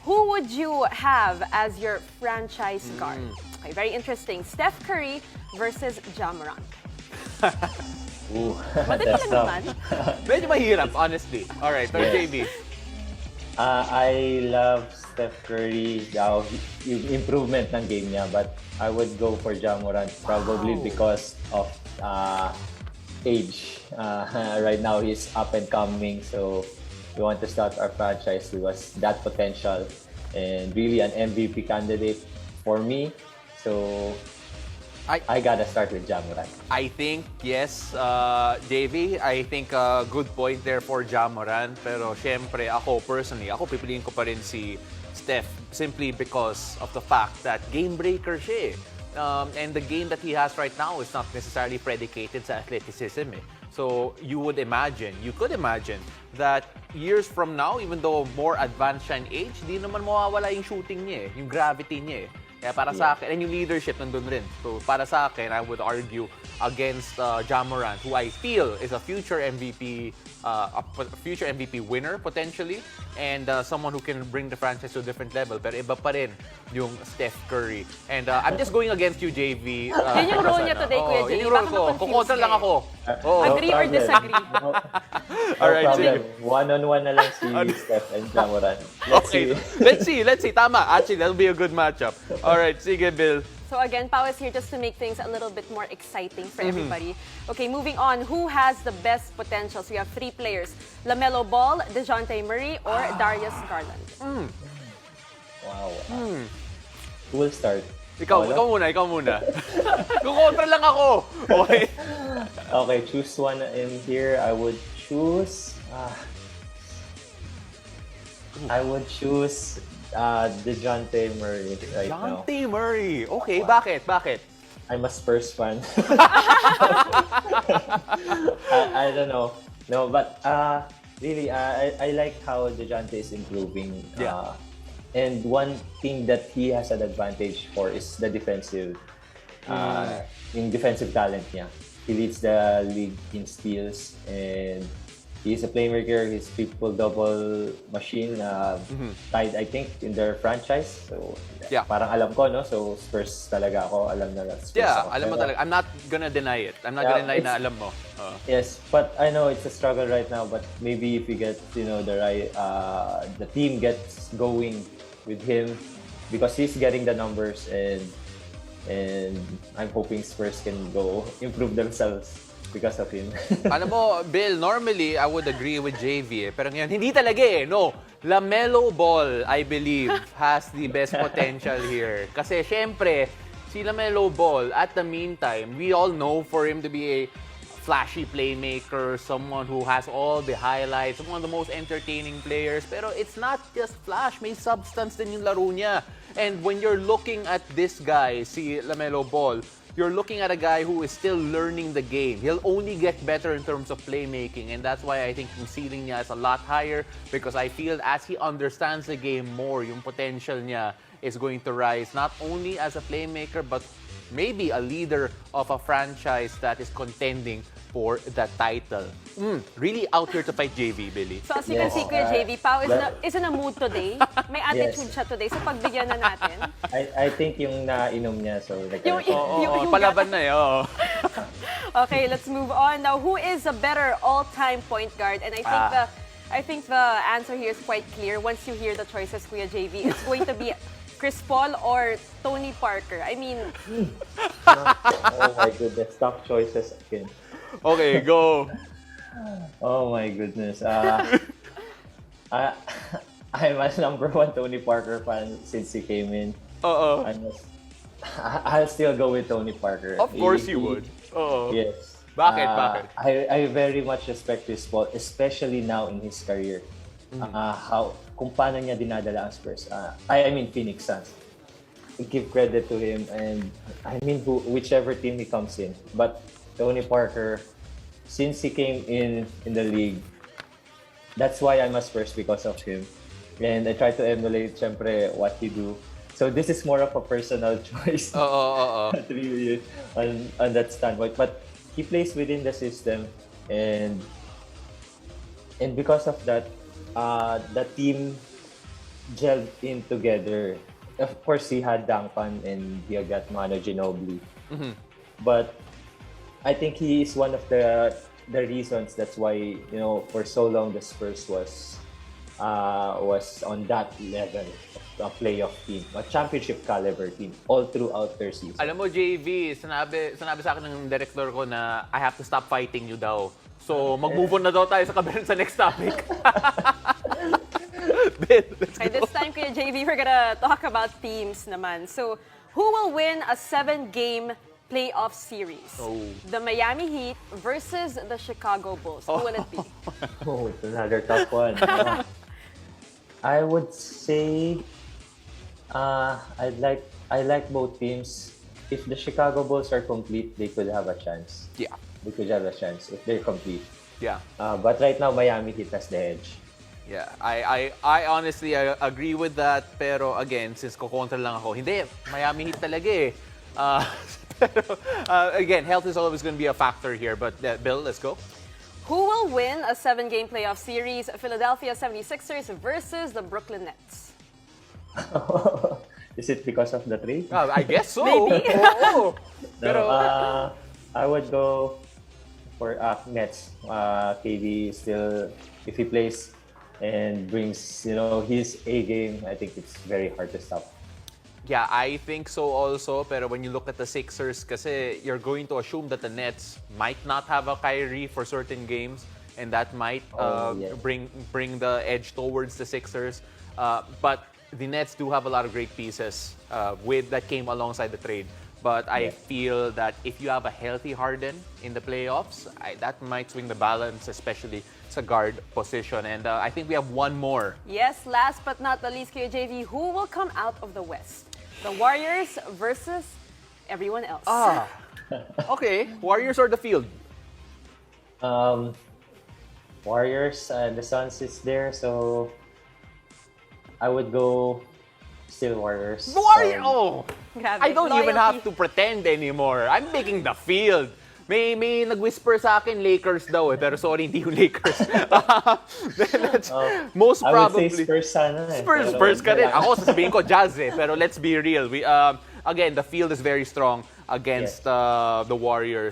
Who would you have as your franchise guard? Okay, very interesting. Steph Curry versus Ja Morant. Ooh, Madali that's lang tough. naman. Medyo mahirap, honestly. Alright, pero Yes. JV. I love Steph Curry, yung improvement ng game niya, but I would go for Ja Morant probably Wow. because of age. Right now, he's up and coming, so we want to start our franchise. He was that potential and really an MVP candidate for me. So I gotta start with Ja Morant. I think, yes, JV, I think good point there for Ja Morant. Pero syempre, ako personally, ako pipiliin ko pa rin si Steph simply because of the fact that game breaker siya eh. And the game that he has right now is not necessarily predicated sa athleticism eh. So you could imagine that years from now, even though more advanced siya in age, di naman mawawala yung shooting niya eh, yung gravity niya eh. Kaya para sa akin, and yung leadership nandun rin. So para sa akin, I would argue against Ja Morant, who I feel is a future MVP winner potentially, and someone who can bring the franchise to a different level. Pero iba pa rin yung Steph Curry. And I'm just going against you, JV. Yun yung role niya today, Kuya Yun JV. yung role Baka ko. ma-confuse Kukontra lang ka eh. ako. Oh. Agree or disagree? No, Alright, problem. sige. One-on-one na lang si Steph and Ja Morant. Okay, let's see. Tama. Actually, that'll be a good matchup. Alright, sige, Bill. So again, Pao is here just to make things a little bit more exciting for everybody. Okay, moving on. Who has the best potential? So we have 3 players. LaMelo Ball, DeJounte Murray, or Darius Garland? Wow. Who will start? Ikaw muna. Kukontra lang ako. Okay. Okay, choose one in here. I would choose DeJounte Murray right now. DeJounte Murray. Okay, bakit? I'm a Spurs fan. I don't know. No, but really, I like how DeJounte is improving. Yeah. And one thing that he has an advantage for is the defensive, yung defensive talent niya. He leads the league in steals and he's a playmaker. He's triple-double machine, tied I think in their franchise. So Yeah. parang alam ko, no? So Spurs talaga ako. Alam na Spurs Yeah, ako. alam mo Pero- talaga. I'm not gonna deny it. I'm not Yeah, gonna deny na it's- alam mo. Yes, but I know it's a struggle right now. But maybe if we get, the team gets going with him, because he's getting the numbers, and I'm hoping Spurs can go improve themselves because of him. Alam mo, Bill, normally I would agree with JV eh. Pero ngayon, hindi talaga eh. No, LaMelo Ball, I believe, has the best potential here. Kasi syempre, si LaMelo Ball, at the meantime, we all know for him to be a flashy playmaker, someone who has all the highlights, one of the most entertaining players. Pero it's not just flash, may substance din yung laro niya. And when you're looking at this guy, si LaMelo Ball, you're looking at a guy who is still learning the game. He'll only get better in terms of playmaking, and that's why I think yung ceiling niya is a lot higher, because I feel as he understands the game more, yung potential niya is going to rise not only as a playmaker but maybe a leader of a franchise that is contending for the title. Really out here to fight JV, Billy. So as you can Yes. see, Kuya JV, Pao That- is in a mood today. May attitude siya today. So pagbigyan na natin. I think yung nainom niya, so Yung- Oo, palaban na eh. Oo. Okay, let's move on. Now, who is a better all-time point guard? And I think the answer here is quite clear. Once you hear the choices, Kuya JV, it's going to be Chris Paul or Tony Parker. I mean, oh my goodness, tough choices again. Okay, go. Oh my goodness. I'm a number 1 Tony Parker fan since he came in. Oo. I'll still go with Tony Parker. Of course you would. Oo. Yes. Bakit? I very much respect Chris Paul, especially now in his career. Kung paano niya dinadala ang Spurs. I mean Phoenix Suns. I give credit to him, and I mean whichever team he comes in. But Tony Parker, since he came in the league, that's why I'm a Spurs, because of him. And I try to emulate, syempre, what he do. So this is more of a personal choice. Oo. Not really on that standpoint. But he plays within the system, and because of that, the team gelled in together. Of course, he had Duncan and he got Manu Ginobili. But I think he is one of the reasons that's why, for so long the Spurs was on that level of a playoff team, a championship caliber team all throughout their season. Alam mo, JV, sinabi sa akin ng director ko na I have to stop fighting you daw. So, mag-move on na daw tayo sa next topic. Bill, let's Okay, go. this time, Kuya JV, we're gonna talk about teams naman. So, who will win a 7-game playoff series? Oh. The Miami Heat versus the Chicago Bulls. Who will it be? Oh, it's another tough one. I would say I like both teams. If the Chicago Bulls are complete, they could have a chance. Yeah. They could have a chance if they're complete. Yeah. But right now, Miami Heat has the edge. Yeah, I honestly agree with that. Pero again, since kukontra lang ako, hindi, Miami Heat talaga eh. Pero, again, health is always going to be a factor here. But Bill, let's go. Who will win a 7-game playoff series? Philadelphia 76ers versus the Brooklyn Nets. Is it because of the trade? I guess so. Maybe. Oo. No, I would go for Nets. KD still, if he plays and brings his A game, I think it's very hard to stop. Yeah, I think so also. Pero when you look at the Sixers, kasi you're going to assume that the Nets might not have a Kyrie for certain games, and that might Yeah. bring the edge towards the Sixers. But the Nets do have a lot of great pieces that came alongside the trade. But I feel that if you have a healthy Harden in the playoffs, that might swing the balance, especially sa guard position. And I think we have one more. Yes, last but not the least, Kuya JV, who will come out of the West? The Warriors versus everyone else. Okay. Warriors or the field? Warriors, the Suns is there, so I would go still Warriors. Warrior! Oh! Grabe. I don't even Loyalty. have to pretend anymore. I'm picking the field. May nag-whisper sa akin Lakers daw eh, pero sorry, hindi yung Lakers. Most I would probably. say Spurs sana eh. Spurs ka rin. Ako sasabihin ko Jazz eh, pero let's be real. Again, the field is very strong against the Warriors.